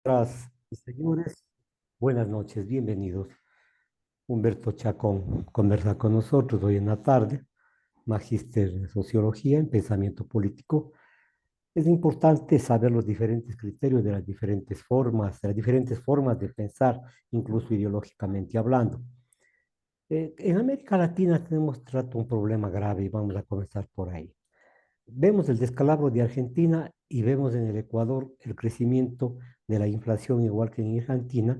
Señoras y señores, buenas noches, bienvenidos. Humberto Chacón conversa con nosotros hoy en la tarde, magíster en sociología, en pensamiento político. Es importante saber los diferentes criterios de las diferentes formas de pensar, incluso ideológicamente hablando. En América Latina tenemos un problema grave y vamos a comenzar por ahí. Vemos el descalabro de Argentina y vemos en el Ecuador el crecimiento de la inflación, igual que en Argentina.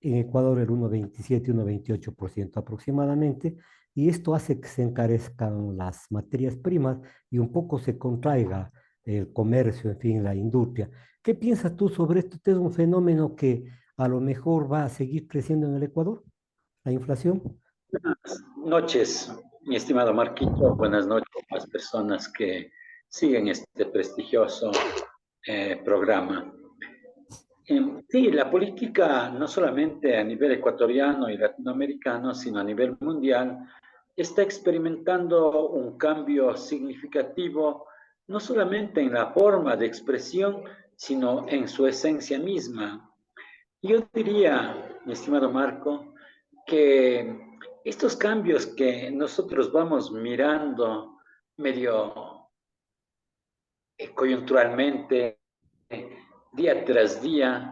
En Ecuador el 1,27, 1,28% aproximadamente, y esto hace que se encarezcan las materias primas y un poco se contraiga el comercio, en fin, la industria. ¿Qué piensas tú sobre esto? ¿Este es un fenómeno que a lo mejor va a seguir creciendo en el Ecuador, la inflación? Buenas noches, mi estimado Marquito. Buenas noches a las personas que siguen este prestigioso programa. Sí, la política, no solamente a nivel ecuatoriano y latinoamericano, sino a nivel mundial, está experimentando un cambio significativo, no solamente en la forma de expresión, sino en su esencia misma. Yo diría, mi estimado Marco, que estos cambios que nosotros vamos mirando medio coyunturalmente, día tras día,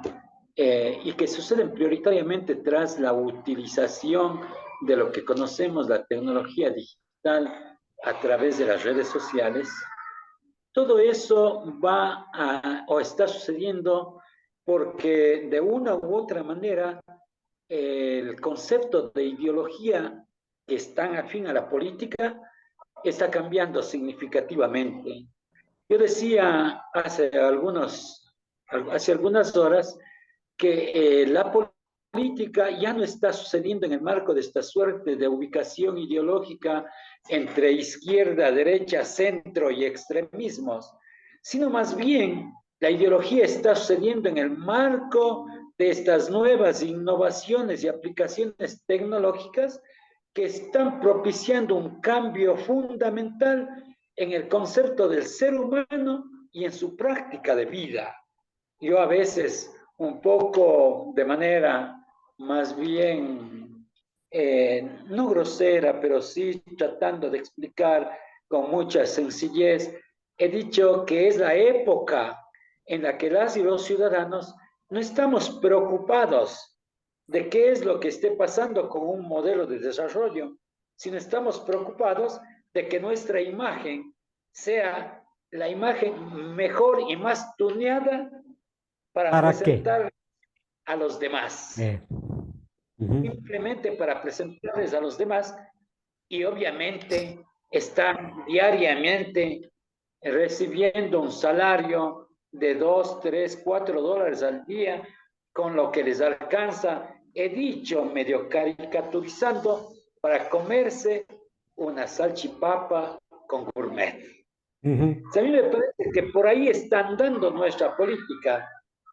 y que suceden prioritariamente tras la utilización de lo que conocemos, la tecnología digital a través de las redes sociales, todo eso va a, o está sucediendo porque de una u otra manera el concepto de ideología que es tan afín a la política está cambiando significativamente. Yo decía hace algunas horas que la política ya no está sucediendo en el marco de esta suerte de ubicación ideológica entre izquierda, derecha, centro y extremismos, sino más bien la ideología está sucediendo en el marco de estas nuevas innovaciones y aplicaciones tecnológicas que están propiciando un cambio fundamental en el concepto del ser humano y en su práctica de vida. Yo a veces un poco de manera más bien, no grosera, pero sí tratando de explicar con mucha sencillez, he dicho que es la época en la que las y los ciudadanos no estamos preocupados de qué es lo que esté pasando con un modelo de desarrollo, sino estamos preocupados de que nuestra imagen sea la imagen mejor y más tuneada para ¿Para qué? presentar a los demás, Eh, ujú. simplemente para presentarles a los demás y obviamente están diariamente recibiendo un salario de 2, 3, 4 dólares al día, con lo que les alcanza, he dicho, medio caricaturizando, para comerse una salchipapa con gourmet. Ujú. A mí me parece que por ahí está andando nuestra política.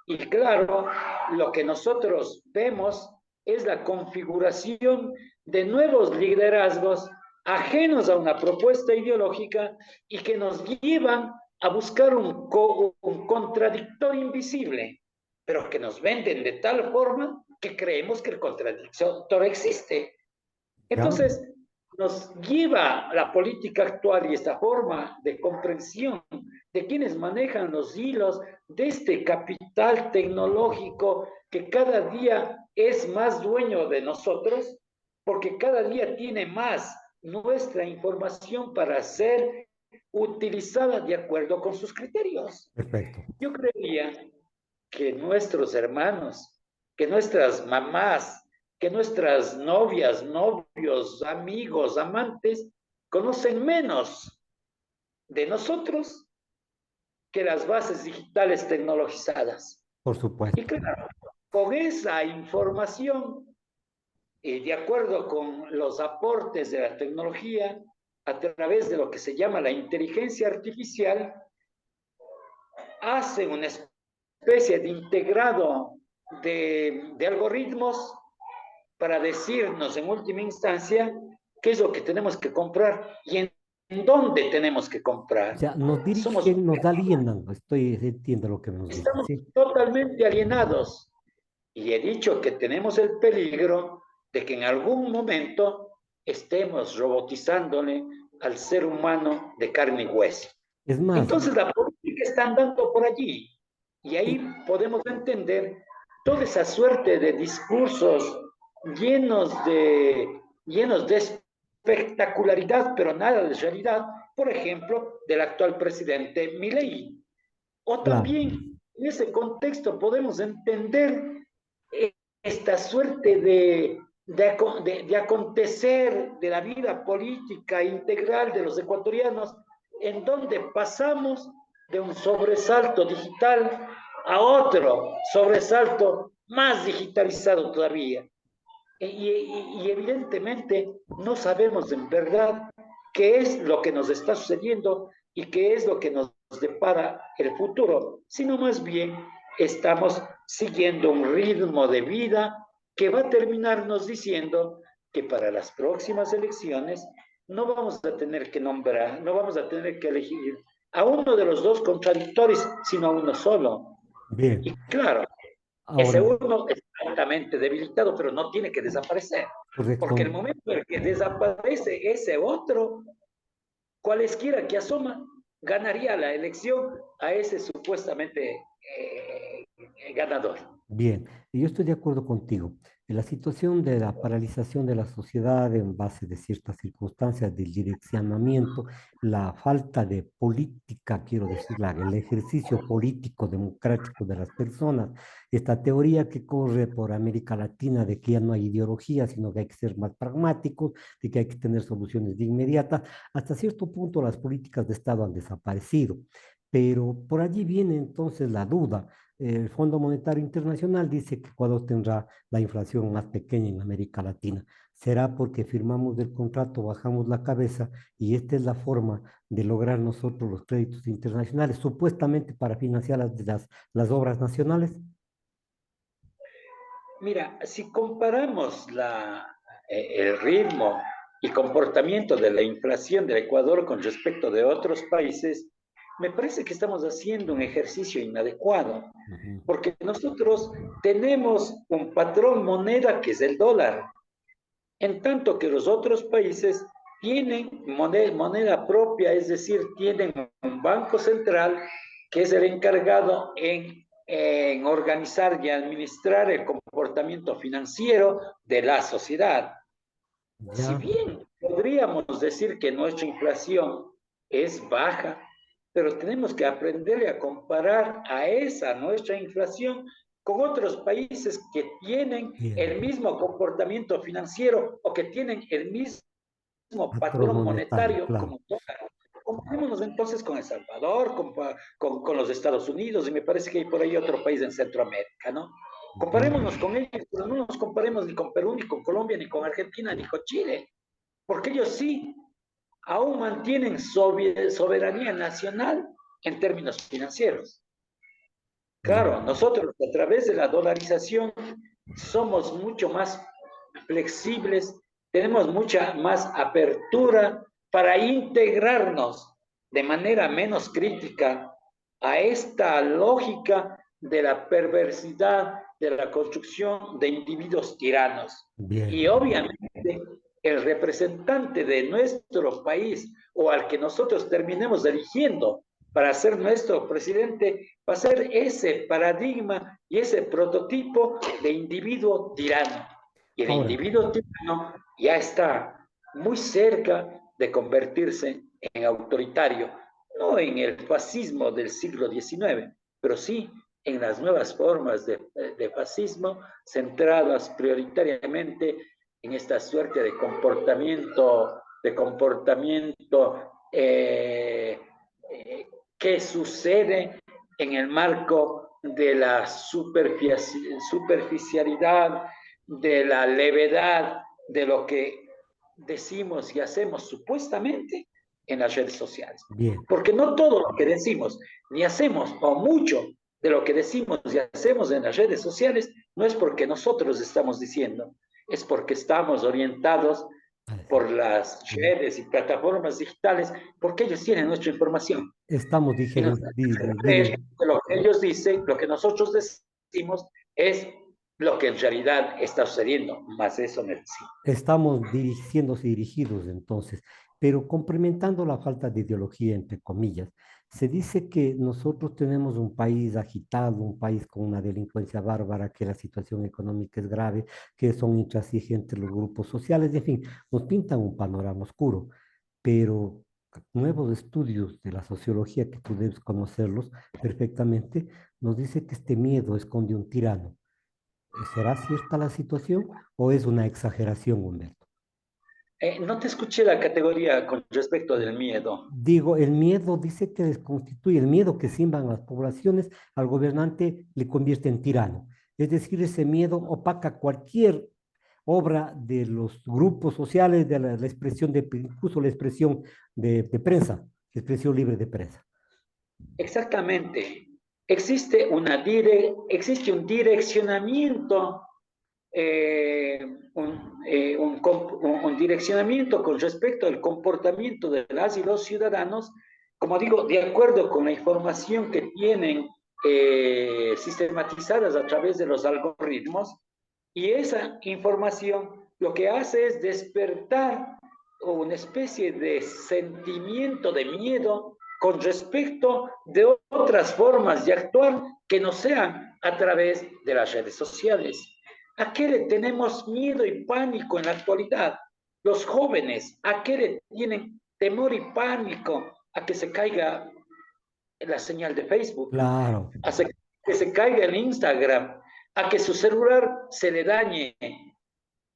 Y claro, lo que nosotros vemos es la configuración de nuevos liderazgos ajenos a una propuesta ideológica y que nos llevan a buscar un contradictor invisible, pero que nos venden de tal forma que creemos que el contradictor existe. ¿Ya? Entonces, nos lleva la política actual y esta forma de comprensión de quienes manejan los hilos de este capital tecnológico que cada día es más dueño de nosotros, porque cada día tiene más nuestra información para ser utilizada de acuerdo con sus criterios. Perfecto. Yo creía que nuestros hermanos, que nuestras mamás, que nuestras novias, novios, amigos, amantes, conocen menos de nosotros que las bases digitales tecnologizadas. Por Y supuesto. claro, con esa información, de acuerdo con los aportes de la tecnología, a través de lo que se llama la inteligencia artificial, hacen una especie de integrado de algoritmos para decirnos en última instancia qué es lo que tenemos que comprar y dónde tenemos que O comprar. sea, nos Somos, dirigen, nos alienan. Entiendo lo que nos dice, estamos ¿sí? totalmente alienados. Y he dicho que tenemos el peligro de que en algún momento estemos robotizándole al ser humano de carne y hueso. Es más, Entonces la política está andando por allí. Y ahí y- podemos entender toda esa suerte de discursos llenos de espectacularidad, pero nada de realidad, por ejemplo, del actual presidente Milei. O claro, también en ese contexto podemos entender esta suerte de acontecer de la vida política integral de los ecuatorianos, en donde pasamos de un sobresalto digital a otro sobresalto más digitalizado todavía. Y evidentemente no sabemos en verdad qué es lo que nos está sucediendo y qué es lo que nos depara el futuro, sino más bien estamos siguiendo un ritmo de vida que va a terminarnos diciendo que para las próximas elecciones no vamos a tener que nombrar, no vamos a tener que elegir a uno de los dos contradictores, sino a uno solo. bien. Y claro, ese Ahora, uno es altamente debilitado, pero no tiene que desaparecer. Porque el correcto. momento en que desaparece ese otro, cualesquiera que asoma, ganaría la elección a ese supuestamente ganador. Bien, y yo estoy de acuerdo contigo. En la situación de la paralización de la sociedad en base de ciertas circunstancias del direccionamiento, la falta de política, quiero decir, el ejercicio político democrático de las personas, esta teoría que corre por América Latina de que ya no hay ideología, sino que hay que ser más pragmáticos, de que hay que tener soluciones de inmediata, hasta cierto punto las políticas de Estado han desaparecido. Pero por allí viene entonces la duda. El Fondo Monetario Internacional dice que Ecuador tendrá la inflación más pequeña en América Latina. ¿Será porque firmamos el contrato, bajamos la cabeza y esta es la forma de lograr nosotros los créditos internacionales, supuestamente para financiar las obras nacionales? Mira, si comparamos el ritmo y comportamiento de la inflación del Ecuador con respecto de otros países, me parece que estamos haciendo un ejercicio inadecuado, Ujú. porque nosotros tenemos un patrón moneda que es el dólar, en tanto que los otros países tienen moneda propia, es decir, tienen un banco central que es el encargado en organizar y administrar el comportamiento financiero de la sociedad. Si Ya, bien podríamos decir que nuestra inflación es baja, pero tenemos que aprender a comparar a esa nuestra inflación con otros países que tienen bien. el mismo comportamiento financiero o que tienen el mismo Patrón patrón monetario, monetario claro. como dólar. Comparémonos entonces con El Salvador, con los Estados Unidos, y me parece que hay por ahí otro país en Centroamérica, ¿no? Ya, Comparémonos con ellos, pero no nos comparemos ni con Perú, ni con Colombia, ni con Argentina, ni con Chile, porque ellos sí aún mantienen soberanía nacional en términos financieros. ya. Claro, nosotros a través de la dolarización somos mucho más flexibles, tenemos mucha más apertura para integrarnos de manera menos crítica a esta lógica de la perversidad de la construcción de individuos tiranos. Bien. Y obviamente el representante de nuestro país o al que nosotros terminemos eligiendo para ser nuestro presidente va a ser ese paradigma y ese prototipo de individuo tirano. Y el Ahora, individuo tirano ya está muy cerca de convertirse en autoritario, no en el fascismo del siglo XIX, pero sí en las nuevas formas de fascismo centradas prioritariamente en esta suerte de comportamiento que sucede en el marco de la superficialidad, de la levedad, de lo que decimos y hacemos supuestamente en las redes sociales. bien. Porque no todo lo que decimos ni hacemos, o mucho de lo que decimos y hacemos en las redes sociales, no es porque nosotros estamos diciendo, es porque estamos orientados por las redes y plataformas digitales, porque ellos tienen nuestra información. Estamos, Y nos creer que lo que ellos dicen, lo que nosotros decimos, es lo que en realidad está sucediendo, más eso no existe. estamos siéndose dirigidos entonces, pero complementando la falta de ideología, entre comillas, se dice que nosotros tenemos un país agitado, un país con una delincuencia bárbara, que la situación económica es grave, que son intransigentes los grupos sociales, en fin, nos pintan un panorama oscuro, pero nuevos estudios de la sociología, que tú debes conocerlos perfectamente, nos dice que este miedo esconde un tirano. ¿Será cierta la situación o es una exageración, Humberto? No te escuché la categoría con respecto del miedo. Digo, el miedo dice que desconstituye, el miedo que siembran las poblaciones al gobernante le convierte en tirano. Es decir, ese miedo opaca cualquier obra de los grupos sociales, de la expresión incluso la expresión de prensa, la expresión libre de prensa. Exactamente. Existe un direccionamiento, un direccionamiento con respecto al comportamiento de las y los ciudadanos, como digo, de acuerdo con la información que tienen sistematizadas a través de los algoritmos, y esa información lo que hace es despertar una especie de sentimiento de miedo con respecto de otras formas de actuar que no sean a través de las redes sociales. ¿A qué le tenemos miedo y pánico en la actualidad? Los jóvenes, ¿a qué le tienen temor y pánico? A que se caiga la señal de Facebook, Claro, a que se caiga el Instagram, a que su celular se le dañe.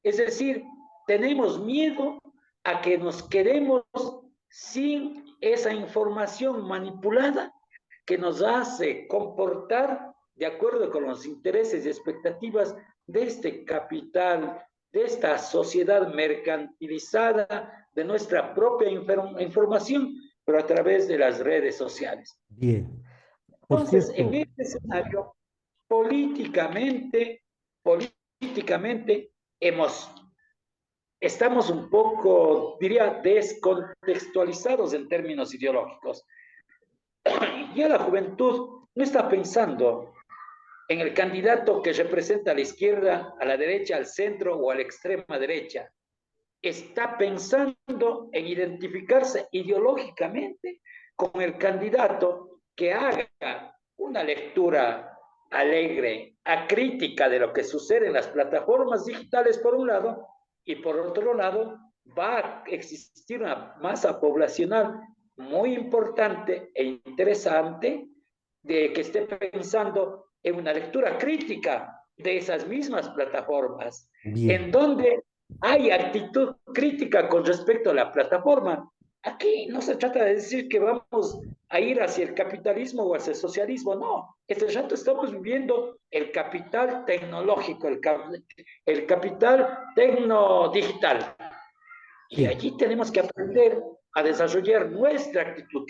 Es decir, tenemos miedo a que nos quedemos sin esa información manipulada que nos hace comportar de acuerdo con los intereses y expectativas de este capital, de esta sociedad mercantilizada, de nuestra propia información, pero a través de las redes sociales. bien. Por Entonces, en cierto, este escenario, políticamente, políticamente hemos estamos un poco, diría, descontextualizados en términos ideológicos. Ya la juventud no está pensando en el candidato que representa a la izquierda, a la derecha, al centro o a la extrema derecha. Está pensando en identificarse ideológicamente con el candidato que haga una lectura alegre, acrítica de lo que sucede en las plataformas digitales por un lado, y por otro lado va a existir una masa poblacional muy importante e interesante de que esté pensando en una lectura crítica de esas mismas plataformas, en bien. donde hay actitud crítica con respecto a la plataforma. Aquí no se trata de decir que vamos a ir hacia el capitalismo o hacia el socialismo, no. Este rato estamos viviendo el capital tecnológico, el capital tecnodigital. Y Sí, allí tenemos que aprender a desarrollar nuestra actitud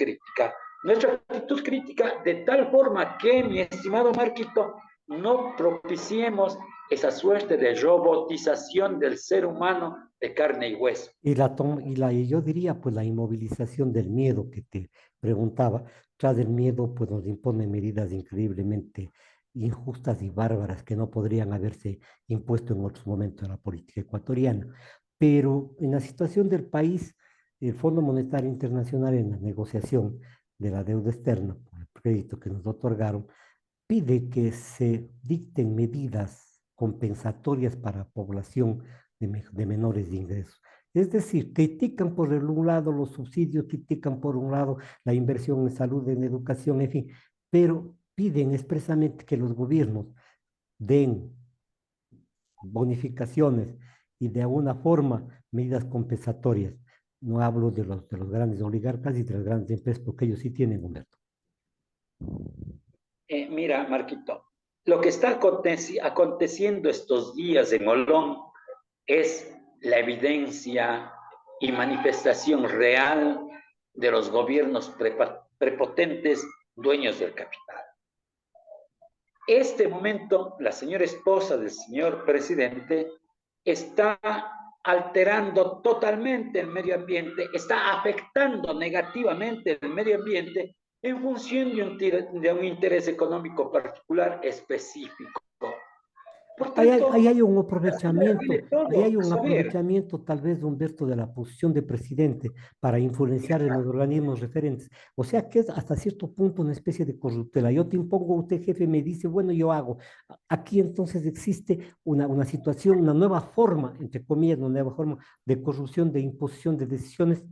crítica de tal forma que, mi estimado Marquito, no propiciemos esa suerte de robotización del ser humano de carne y hueso. y yo diría, pues la inmovilización del miedo que te preguntaba, tras el miedo, pues nos impone medidas increíblemente injustas y bárbaras que no podrían haberse impuesto en otros momentos de la política ecuatoriana. Pero en la situación del país, el Fondo Monetario Internacional, en la negociación de la deuda externa, por el crédito que nos otorgaron, pide que se dicten medidas compensatorias para población de menores de ingresos. Es decir, critican por un lado los subsidios, critican por un lado la inversión en salud, en educación, en fin, pero piden expresamente que los gobiernos den bonificaciones y de alguna forma medidas compensatorias. No hablo de los grandes oligarcas y de las grandes empresas, porque ellos sí tienen, Humberto. Mira, Marquito, lo que está aconteciendo estos días en Olón es la evidencia y manifestación real de los gobiernos prepotentes dueños del capital. Este momento, la señora esposa del señor presidente está alterando totalmente el medio ambiente, está afectando negativamente el medio ambiente en función de un interés económico particular específico. Por Ahí tanto, hay un la ciudad tiene aprovechamiento, ahí todo hay un a saber. aprovechamiento tal vez, Humberto, de la posición de presidente para influenciar en los organismos referentes. O sea que es hasta cierto punto una especie de corruptela. Yo te impongo, usted jefe me dice, bueno, yo hago. Aquí entonces existe una situación, una nueva forma, entre comillas, una nueva forma de corrupción, de imposición de decisiones.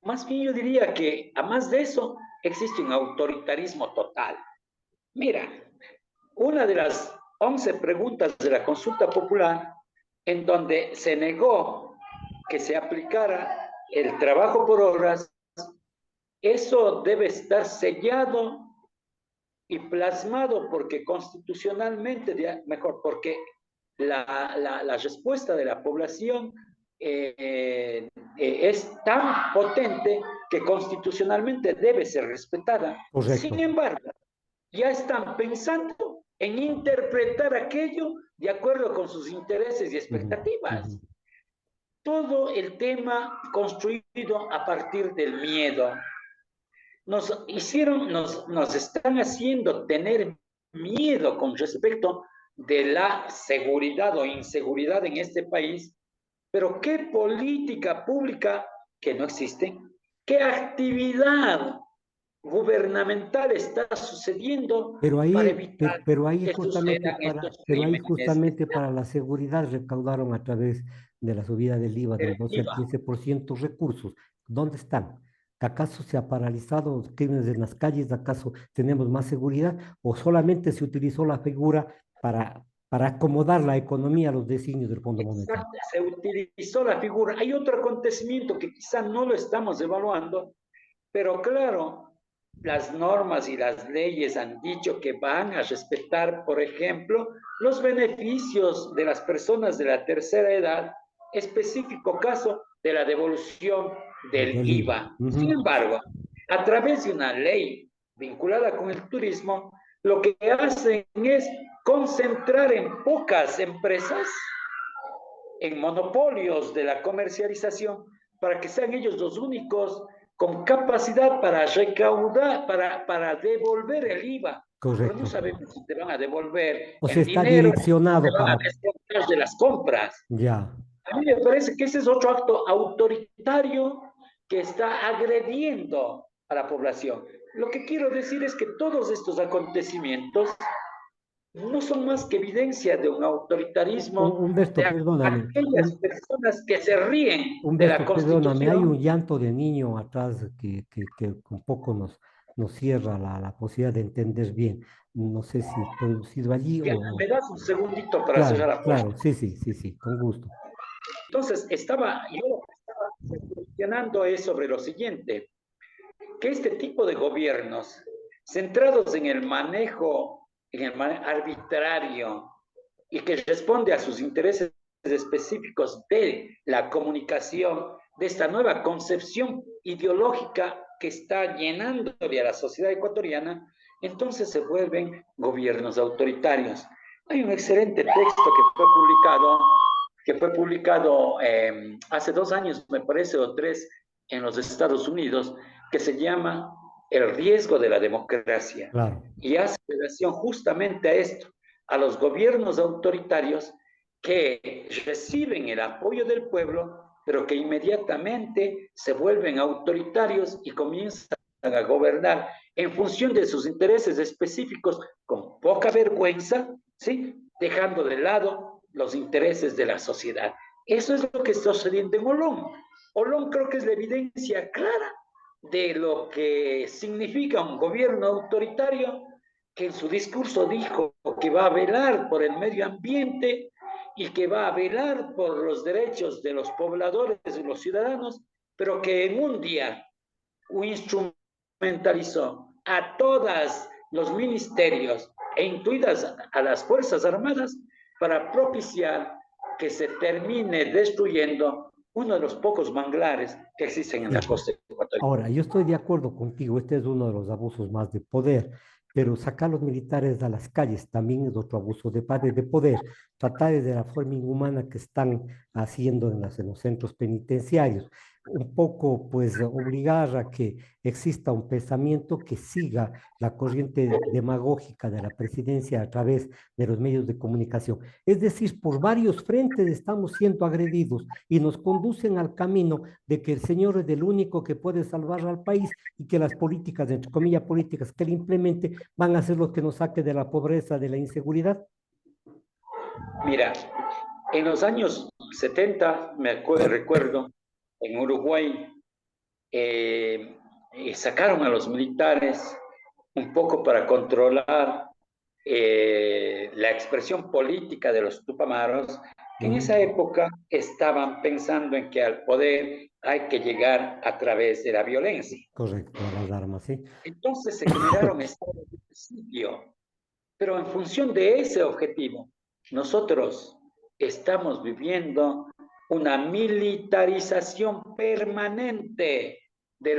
Más bien yo diría que, a más de eso, existe un autoritarismo total. Mira, una de las 11 preguntas de la consulta popular, en donde se negó que se aplicara el trabajo por horas, eso debe estar sellado y plasmado porque constitucionalmente, mejor, porque la respuesta de la población es tan potente que constitucionalmente debe ser respetada. Sin Correcto. embargo, ya están pensando en interpretar aquello de acuerdo con sus intereses y Ujú, ujú. expectativas. Todo el tema construido a partir del miedo. Nos están haciendo tener miedo con respecto de la seguridad o inseguridad en este país, pero ¿qué política pública que no existe? ¿Qué actividad gubernamental está sucediendo para evitar que sucedan estos pero ahí crímenes? justamente para la seguridad recaudaron a través de la subida del IVA del El 12 al IVA. 15% recursos. ¿Dónde están? ¿Acaso se ha paralizado los crímenes en las calles? ¿Acaso tenemos más seguridad? ¿O solamente se utilizó la figura para acomodar la economía a los designios del Fondo Monetario? Exacto, se utilizó la figura. Hay otro acontecimiento que quizá no lo estamos evaluando, pero claro, las normas y las leyes han dicho que van a respetar, por ejemplo, los beneficios de las personas de la tercera edad, específico caso de la devolución del Del IVA. IVA. Sin Ujú. embargo, a través de una ley vinculada con el turismo, lo que hacen es concentrar en pocas empresas, en monopolios de la comercialización, para que sean ellos los únicos con capacidad para recaudar, para devolver el IVA. Pero no Correcto. sabemos si te van a devolver O sea, en está dinero o te direccionado van a para... descontar de las compras. Ya. A mí me parece que ese es otro acto autoritario que está agrediendo a la población. Lo que quiero decir es que todos estos acontecimientos no son más que evidencia de un autoritarismo Humberto, de perdóname. aquellas personas que se ríen de la Humberto, perdóname, hay un Constitución. llanto de niño atrás que un poco nos cierra la posibilidad de entender bien. No sé si es producido allí Ya, o... ¿me das un segundito para cerrar Claro, la puerta? claro, sí, sí, sí, sí, con gusto. Entonces, yo lo que estaba cuestionando es sobre lo siguiente, que este tipo de gobiernos centrados en el manejo, arbitrario y que responde a sus intereses específicos de la comunicación, de esta nueva concepción ideológica que está llenándole a la sociedad ecuatoriana, entonces se vuelven gobiernos autoritarios. Hay un excelente texto que fue publicado hace 2 años, me parece, o 3, en los Estados Unidos, que se llama El riesgo de la democracia. Claro, Y hace relación justamente a esto, a los gobiernos autoritarios que reciben el apoyo del pueblo, pero que inmediatamente se vuelven autoritarios y comienzan a gobernar en función de sus intereses específicos con poca vergüenza, ¿sí? Dejando de lado los intereses de la sociedad. Eso es lo que está sucediendo en Olón. Olón creo que es la evidencia clara de lo que significa un gobierno autoritario que en su discurso dijo que va a velar por el medio ambiente y que va a velar por los derechos de los pobladores y los ciudadanos, pero que en un día instrumentalizó a todos los ministerios e incluidas a las Fuerzas Armadas para propiciar que se termine destruyendo uno de los pocos manglares que existen en la sí. costa ecuatoriana. Ahora, yo estoy de acuerdo contigo, este es uno de los abusos más de poder, pero sacar a los militares a las calles también es otro abuso de poder, tratar de la forma inhumana que están haciendo en los centros penitenciarios, un poco pues obligar a que exista un pensamiento que siga la corriente demagógica de la presidencia a través de los medios de comunicación. Es decir, por varios frentes estamos siendo agredidos y nos conducen al camino de que el señor es el único que puede salvar al país y que las políticas, entre comillas, políticas que él implemente van a ser los que nos saque de la pobreza, de la inseguridad. Mira, en los años 70, recuerdo, en Uruguay, sacaron a los militares un poco para controlar la expresión política de los tupamaros, que en esa época estaban pensando en que al poder hay que llegar a través de la violencia. Correcto, a las armas, sí. Entonces se generaron estados de sitio, pero en función de ese objetivo, nosotros estamos viviendo una militarización permanente de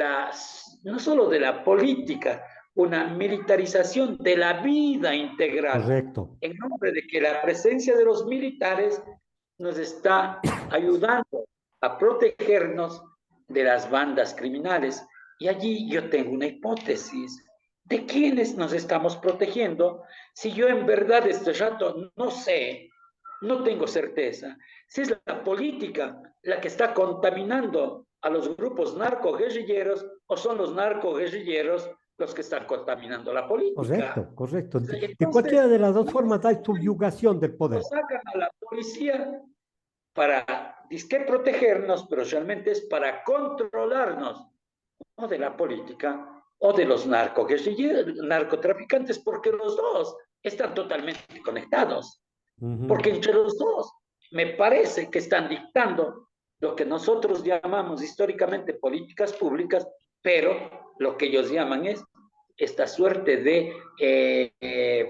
no solo de la política, una militarización de la vida integral. Correcto. En nombre de que la presencia de los militares nos está ayudando a protegernos de las bandas criminales. Y allí yo tengo una hipótesis. ¿De quiénes nos estamos protegiendo? Si yo en verdad este rato no sé, no tengo certeza, si es la política la que está contaminando a los grupos narcoguerrilleros o son los narcoguerrilleros los que están contaminando la política. Correcto, correcto. Entonces, de cualquiera de las dos formas hay subyugación del poder. Sacan a la policía para, disque protegernos, pero realmente es para controlarnos, o de la política o de los narcotraficantes, porque los dos están totalmente conectados. Porque entre los dos me parece que están dictando lo que nosotros llamamos históricamente políticas públicas, pero lo que ellos llaman es esta suerte de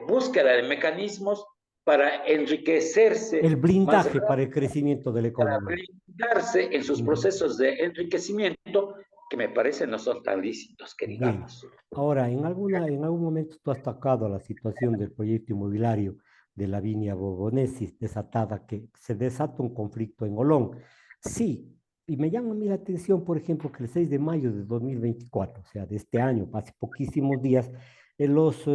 búsqueda de mecanismos para enriquecerse. El blindaje para el crecimiento de la economía. Para blindarse en sus procesos de enriquecimiento, que me parece no son tan lícitos, que digamos. Bien. Ahora, en algún momento tú has tocado la situación del proyecto inmobiliario de la Viña Borgonesis desatada, que se desata un conflicto en Olón. Sí, y me llama a mí la atención, por ejemplo, que el 6 de mayo de 2024, o sea, de este año, hace poquísimos días, los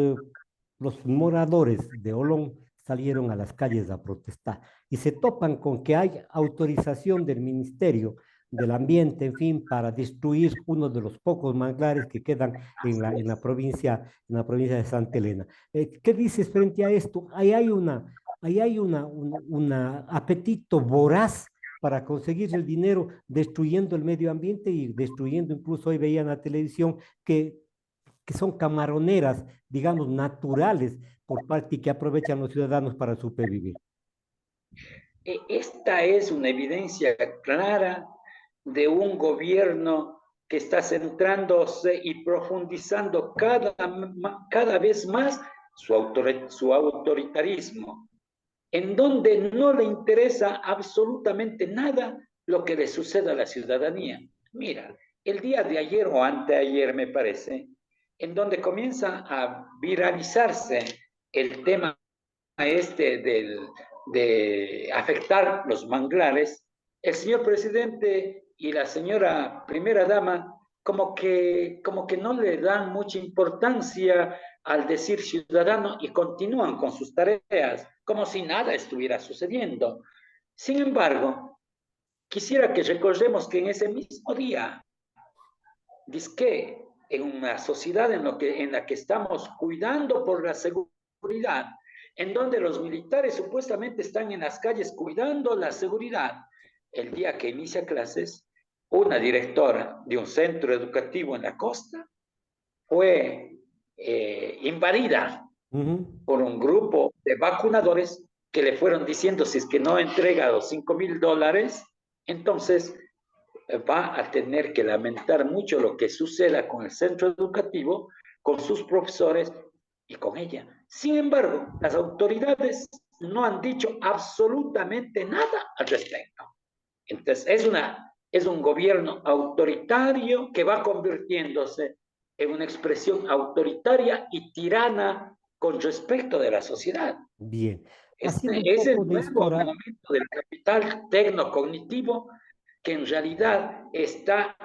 moradores de Olón salieron a las calles a protestar y se topan con que hay autorización del Ministerio del Ambiente, en fin, para destruir uno de los pocos manglares que quedan en la provincia de Santa Elena. ¿Qué dices frente a esto? Ahí hay un apetito voraz para conseguir el dinero destruyendo el medio ambiente y destruyendo, incluso hoy veía en la televisión que son camaroneras, digamos, naturales por parte y que aprovechan los ciudadanos para supervivir. Esta es una evidencia clara de un gobierno que está centrándose y profundizando cada vez más su autoritarismo, en donde no le interesa absolutamente nada lo que le suceda a la ciudadanía. Mira, el día de ayer o anteayer, me parece, en donde comienza a viralizarse el tema de afectar los manglares, el señor presidente y la señora primera dama como que no le dan mucha importancia al decir ciudadano y continúan con sus tareas como si nada estuviera sucediendo. Sin embargo, quisiera que recordemos que en ese mismo día, dizque en una sociedad en la que estamos cuidando por la seguridad, en donde los militares supuestamente están en las calles cuidando la seguridad, el día que inicia clases, una directora de un centro educativo en la costa fue invadida por un grupo de vacunadores que le fueron diciendo si es que no entrega los $5,000, entonces va a tener que lamentar mucho lo que suceda con el centro educativo, con sus profesores y con ella. Sin embargo, las autoridades no han dicho absolutamente nada al respecto. Entonces, es un gobierno autoritario que va convirtiéndose en una expresión autoritaria y tirana con respecto de la sociedad. Bien. Haciendo un Ese es poco el de nuevo historia, momento del capital tecnocognitivo que en realidad está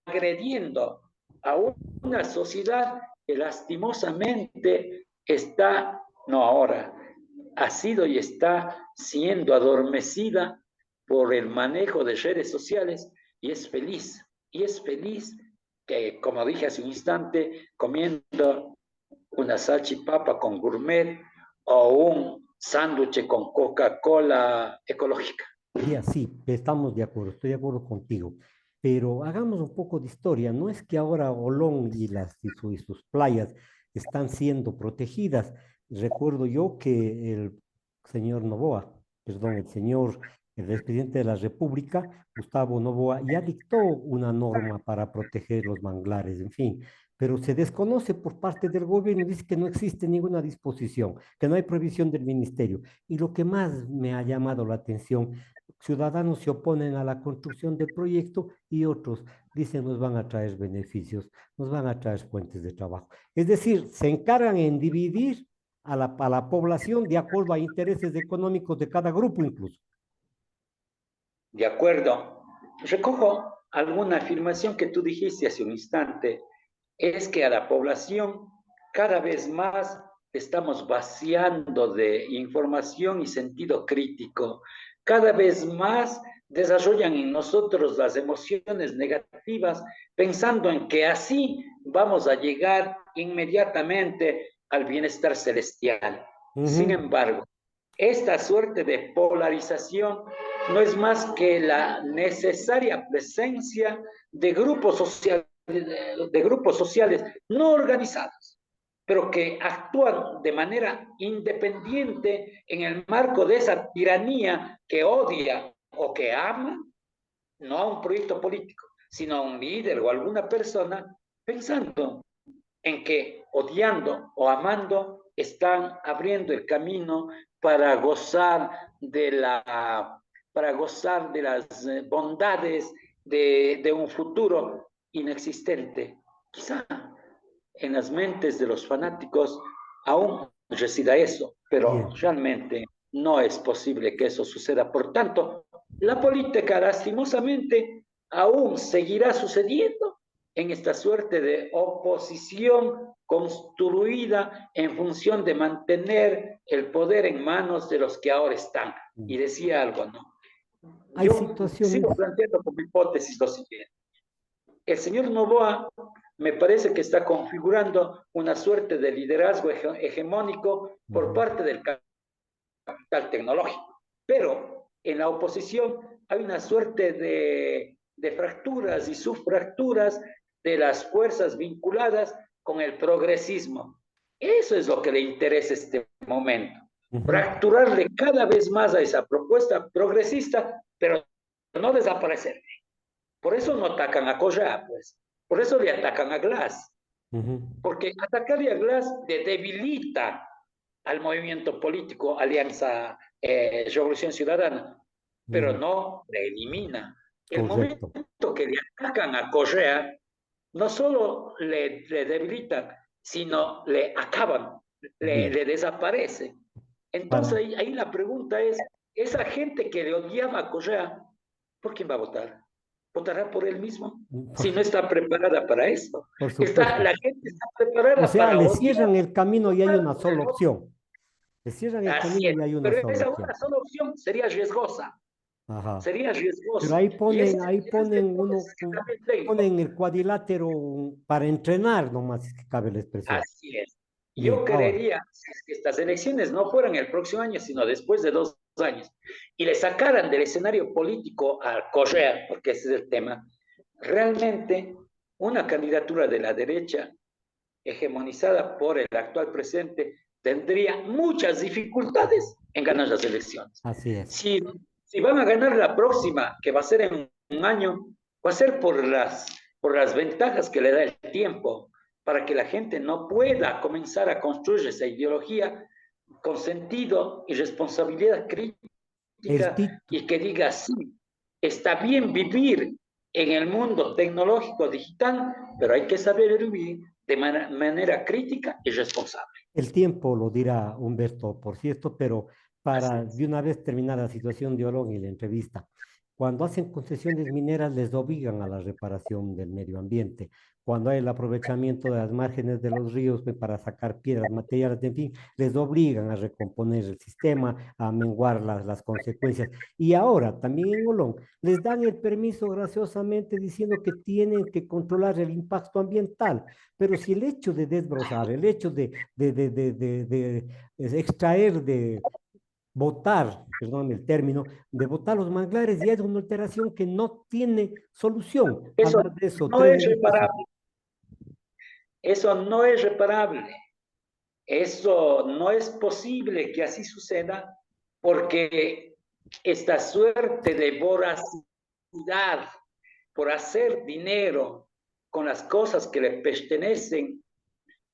agrediendo a una sociedad que lastimosamente está, no ahora, ha sido y está siendo adormecida por el manejo de redes sociales y es feliz que, como dije hace un instante, comiendo una salchipapa con gourmet o un sándwich con Coca-Cola ecológica. ya sí, estamos de acuerdo, estoy de acuerdo contigo, pero hagamos un poco de historia. No es que ahora Olón y sus playas están siendo protegidas. Recuerdo yo que el señor Novoa, perdón, el expresidente de la República, Gustavo Novoa, ya dictó una norma para proteger los manglares, en fin, pero se desconoce por parte del gobierno, dice que no existe ninguna disposición, que no hay prohibición del ministerio. Y lo que más me ha llamado la atención, ciudadanos se oponen a la construcción del proyecto y otros dicen nos van a traer beneficios, nos van a traer fuentes de trabajo. Es decir, se encargan en dividir a la población de acuerdo a intereses económicos de cada grupo incluso. De acuerdo. Recojo alguna afirmación que tú dijiste hace un instante. Es que a la población cada vez más estamos vaciando de información y sentido crítico. Cada vez más desarrollan en nosotros las emociones negativas, pensando en que así vamos a llegar inmediatamente al bienestar celestial. Sin Ujú. embargo, esta suerte de polarización no es más que la necesaria presencia de grupos sociales no organizados, pero que actúan de manera independiente en el marco de esa tiranía que odia o que ama, no a un proyecto político, sino a un líder o a alguna persona, pensando en que odiando o amando están abriendo el camino para gozar de para gozar de las bondades de un futuro inexistente. Quizá en las mentes de los fanáticos aún resida eso, pero Bien. realmente no es posible que eso suceda. Por tanto, la política lastimosamente aún seguirá sucediendo en esta suerte de oposición construida en función de mantener el poder en manos de los que ahora están. Y decía algo, ¿no? Hay Yo situaciones, sigo planteando como hipótesis lo siguiente. El señor Novoa me parece que está configurando una suerte de liderazgo hegemónico por uh-huh, parte del capital tecnológico, pero en la oposición hay una suerte de fracturas y subfracturas de las fuerzas vinculadas con el progresismo. Eso es lo que le interesa este momento, uh-huh, fracturarle cada vez más a esa propuesta progresista, pero no desaparecer. Por eso no atacan a Correa, pues. Por eso le atacan a Glass. uh-huh, Porque atacarle a Glass le debilita al movimiento político Alianza Revolución Ciudadana, pero uh-huh, no le elimina. El correcto. momento que le atacan a Correa, no solo le debilitan, sino le acaban, Bien. le desaparece. Entonces Para, ahí la pregunta es, esa gente que le odiaba a Correa, ¿por quién va a votar? ¿Votará por él mismo? Si no está preparada para esto. por supuesto. La gente está O preparada sea, para le odiar cierran el y camino y hay votar una por el sola otro. opción. Le cierran el Así camino es. y hay una Pero sola esa opción. una sola opción sería riesgosa. Ajá. Sería Pero riesgoso. Y ahí esa es la ponen hipótesis uno, que también tengo. ponen el cuadrilátero para entrenar, nomás es que cabe la expresión. Así es. Bien, Yo ahora. creería, si es que estas elecciones no fueran el próximo año, sino después de 2 años, y le sacaran del escenario político a Correa, porque ese es el tema, realmente una candidatura de la derecha hegemonizada por el actual presidente tendría muchas dificultades en ganar las elecciones. Así es. Si van a ganar la próxima, que va a ser en un año, va a ser por las ventajas que le da el tiempo, para que la gente no pueda comenzar a construir esa ideología con sentido y responsabilidad El crítica título. y que diga, sí, está bien vivir en el mundo tecnológico digital, pero hay que saber vivir de manera crítica y responsable. El tiempo lo dirá Humberto, por cierto, pero Así para es. de una vez terminar la situación de Olón y la entrevista, cuando hacen concesiones mineras les obligan a la reparación del medio ambiente. Cuando hay el aprovechamiento de las márgenes de los ríos pues, para sacar piedras, materiales, en fin, les obligan a recomponer el sistema, a menguar las consecuencias. Y ahora, también en Olón, les dan el permiso graciosamente diciendo que tienen que controlar el impacto ambiental. Pero si el hecho de desbrozar, el hecho de extraer, de botar, perdón el término, de botar los manglares ya es una alteración que no tiene solución. Eso Hablar de eso, no 3 es minutos. reparable. Eso no es reparable. Eso no es posible que así suceda porque esta suerte de voracidad por hacer dinero con las cosas que le pertenecen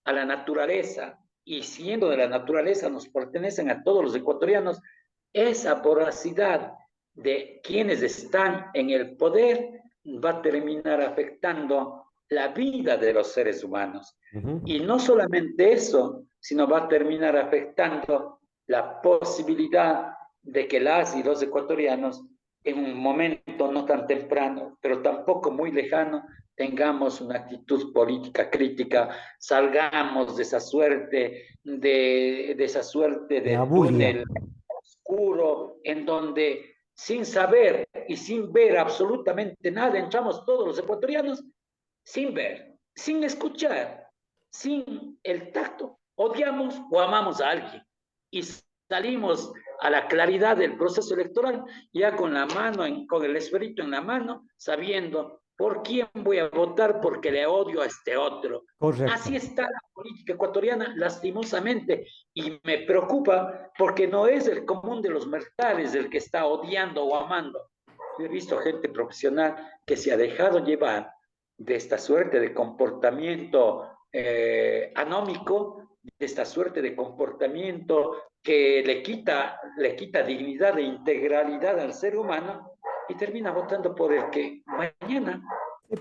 a la naturaleza y siendo de la naturaleza nos pertenecen a todos los ecuatorianos, esa voracidad de quienes están en el poder va a terminar afectando la vida de los seres humanos. Y no solamente eso, sino va a terminar afectando la posibilidad de que las y los ecuatorianos en un momento no tan temprano, pero tampoco muy lejano, tengamos una actitud política crítica, salgamos de esa suerte De de abulia. túnel oscuro en donde sin saber y sin ver absolutamente nada entramos todos los ecuatorianos sin ver, sin escuchar, sin el tacto, odiamos o amamos a alguien y salimos a la claridad del proceso electoral ya con la mano, con el esferito en la mano, sabiendo por quién voy a votar porque le odio a este otro. Correcto. Así está la política ecuatoriana, lastimosamente, y me preocupa porque no es el común de los mortales el que está odiando o amando. Yo he visto gente profesional que se ha dejado llevar de esta suerte de comportamiento anómico, de esta suerte de comportamiento que le quita dignidad e integralidad al ser humano y termina votando por el que mañana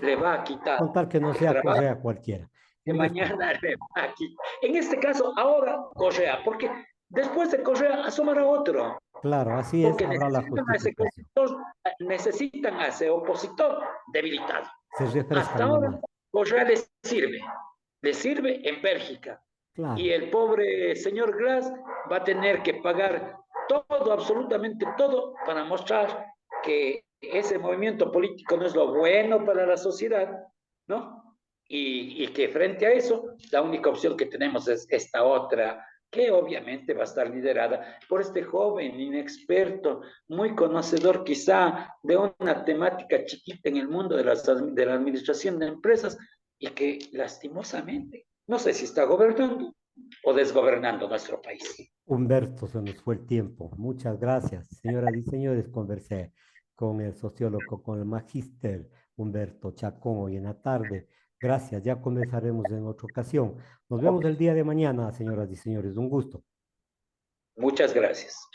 le va a quitar Contar que no el sea trabajo, Correa cualquiera. que Humberto, mañana le va a quitar. En este caso, ahora Correa, porque después de Correa asomará otro, claro, así es, porque habrá la justificación. necesitan a ese opositor debilitado. Se Hasta refrescan ahora, nomás. Correa le sirve en Bélgica. Y Claro. el pobre señor Glass va a tener que pagar todo, absolutamente todo, para mostrar que ese movimiento político no es lo bueno para la sociedad, ¿no? Y que frente a eso, la única opción que tenemos es esta otra, que obviamente va a estar liderada por este joven inexperto, muy conocedor quizá de una temática chiquita en el mundo de la administración de empresas y que lastimosamente, no sé si está gobernando o desgobernando nuestro país. Humberto, se nos fue el tiempo. Muchas gracias. Señoras y señores, conversé con el sociólogo, con el magíster Humberto Chacón hoy en la tarde. Gracias, ya conversaremos en otra ocasión. Nos vemos Ok, el día de mañana, señoras y señores. Un gusto. muchas gracias.